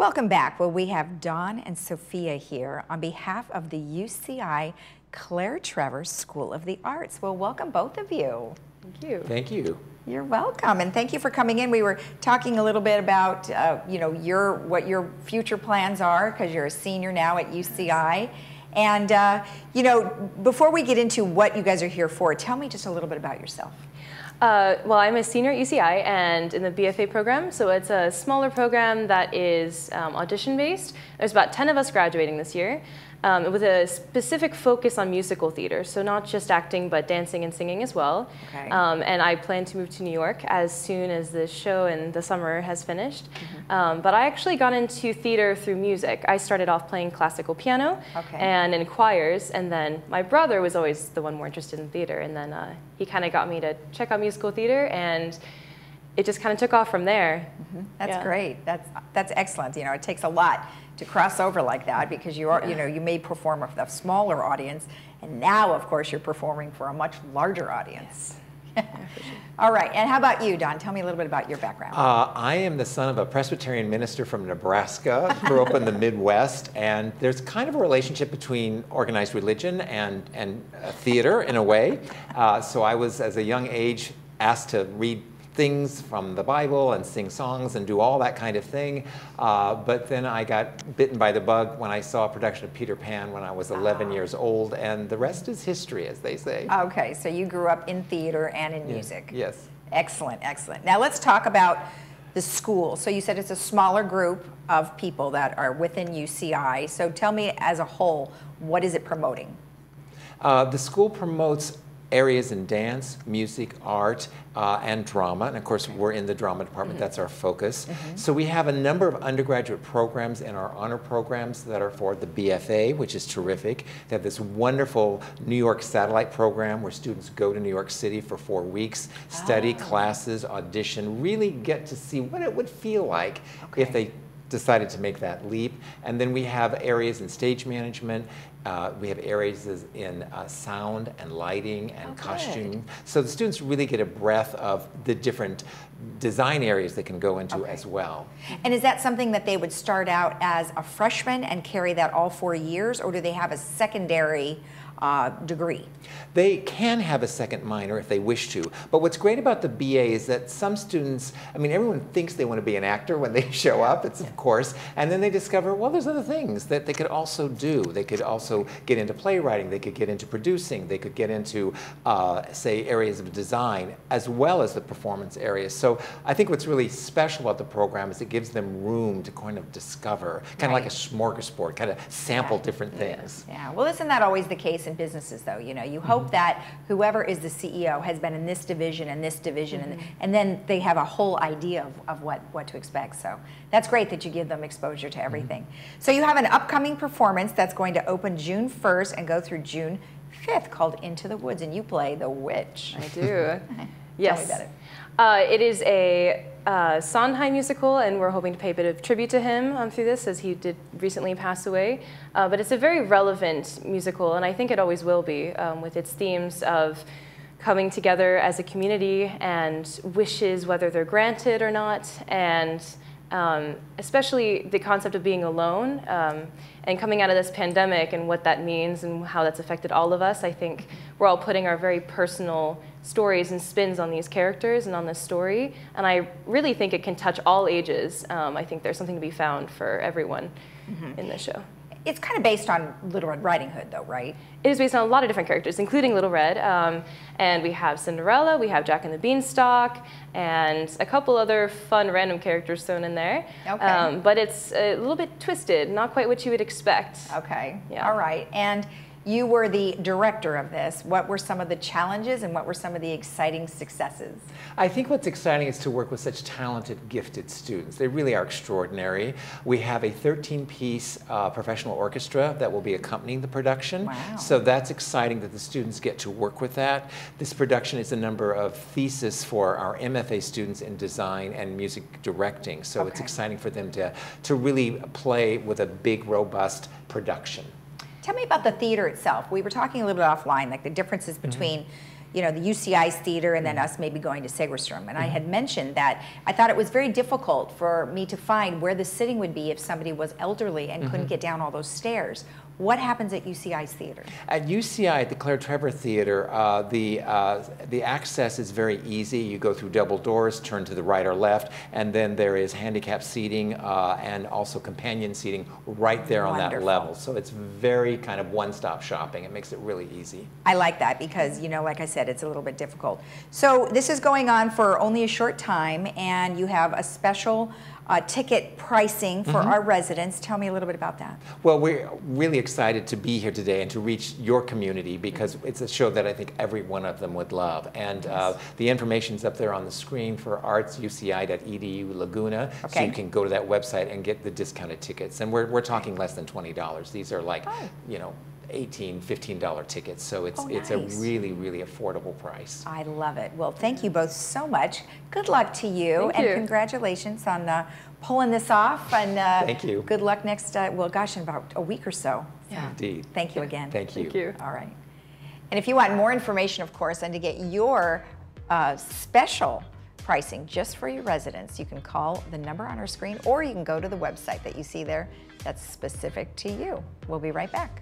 Welcome back. Well, we have Dawn and Sophia here on behalf of the UCI Clare Trevor School of the Arts. Well, welcome both of you. Thank you. Thank you. You're welcome, and thank you for coming in. We were talking a little bit about, what your future plans are, because you're a senior now at UCI. And, before we get into what you guys are here for, tell me just a little bit about yourself. Well, I'm a senior at UCI and in the BFA program, so it's a smaller program that is audition-based. There's about 10 of us graduating this year, with a specific focus on musical theater, so not just acting, but dancing and singing as well. Okay. And I plan to move to New York as soon as the show in the summer has finished. But I actually got into theater through music. I started off playing classical piano and in choirs, and then my brother was always the one more interested in theater, and then he kind of got me to check out musical theater, and it just kind of took off from there. That's great. That's excellent. It takes a lot to cross over like that, because you are, you may perform with a smaller audience, and now, of course, you're performing for a much larger audience. Yes. Yeah, for sure. All right, and how about you, Don? Tell me a little bit about your background. I am the son of a Presbyterian minister from Nebraska, grew up in the Midwest, and there's kind of a relationship between organized religion and theater in a way. So I was, as a young age, asked to read things from the Bible and sing songs and do all that kind of thing. But then I got bitten by the bug when I saw a production of Peter Pan when I was 11 years old, and the rest is history, as they say. Okay, so you grew up in theater and in music. Yes. Excellent, excellent. Now let's talk about the school. So you said it's a smaller group of people that are within UCI. So tell me, as a whole, what is it promoting? The school promotes areas in dance, music, art, and drama. And of course, we're in the drama department. That's our focus. So we have a number of undergraduate programs in our honor programs that are for the BFA, which is terrific. They have this wonderful New York satellite program where students go to New York City for 4 weeks, study classes, audition, really get to see what it would feel like if they decided to make that leap. And then we have areas in stage management. We have areas in sound and lighting and costume. So the students really get a breadth of the different design areas they can go into as well. And is that something that they would start out as a freshman and carry that all 4 years, or do they have a secondary degree? They can have a second minor if they wish to, but what's great about the BA is that some students, everyone thinks they want to be an actor when they show up, it's of course, and then they discover, well, there's other things that they could also do. They could also get into playwriting, they could get into producing, they could get into, say, areas of design, as well as the performance areas. So I think what's really special about the program is it gives them room to kind of discover, kind of like a smorgasbord, kind of sample different things. Yeah, well, isn't that always the case in businesses, though? You hope that whoever is the CEO has been in this division and this division, and then they have a whole idea of what to expect. So that's great that you give them exposure to everything. So you have an upcoming performance that's going to open June 1st and go through June 5th called Into the Woods, and you play the witch. I do. Yes. Tell me about it. It is a Sondheim musical, and we're hoping to pay a bit of tribute to him through this, as he did recently pass away. But it's a very relevant musical, and I think it always will be, with its themes of coming together as a community and wishes, whether they're granted or not, and especially the concept of being alone, and coming out of this pandemic and what that means and how that's affected all of us. I think we're all putting our very personal stories and spins on these characters and on this story, and I really think it can touch all ages. I think there's something to be found for everyone in this show. It's kind of based on Little Red Riding Hood, though, right? It is based on a lot of different characters, including Little Red, and we have Cinderella, we have Jack and the Beanstalk, and a couple other fun random characters thrown in there. Okay. But it's a little bit twisted, not quite what you would expect. Okay, Yeah. All right. And you were the director of this. What were some of the challenges and what were some of the exciting successes? I think what's exciting is to work with such talented, gifted students. They really are extraordinary. We have a 13-piece professional orchestra that will be accompanying the production. Wow. So that's exciting that the students get to work with that. This production is a number of theses for our MFA students in design and music directing. So it's exciting for them to really play with a big, robust production. Tell me about the theater itself. We were talking a little bit offline, like the differences between you know, the UCI's theater and then us maybe going to Segerstrom. And I had mentioned that I thought it was very difficult for me to find where the sitting would be if somebody was elderly and couldn't get down all those stairs. What happens at UCI's theater? At UCI, at the Clare Trevor Theater, the access is very easy. You go through double doors, turn to the right or left, and then there is handicap seating and also companion seating right there on that level. So it's very kind of one-stop shopping. It makes it really easy. I like that because, you know, like I said, it's a little bit difficult. So this is going on for only a short time, and you have a special ticket pricing for our residents. Tell me a little bit about that. Well, we're really excited to be here today and to reach your community because it's a show that I think every one of them would love. And the information's up there on the screen for artsuci.edu Laguna, so you can go to that website and get the discounted tickets. And we're talking less than $20. These are like, you know, $18, $15 tickets, so it's a really, really affordable price. I love it. Well, thank you both so much. Good luck to you, and congratulations on pulling this off. And thank you. Good luck next, well, gosh, in about a week or so. Yeah. Indeed. Thank you again. Thank you. Thank you. All right. And if you want more information, of course, and to get your special pricing just for your residents, you can call the number on our screen, or you can go to the website that you see there that's specific to you. We'll be right back.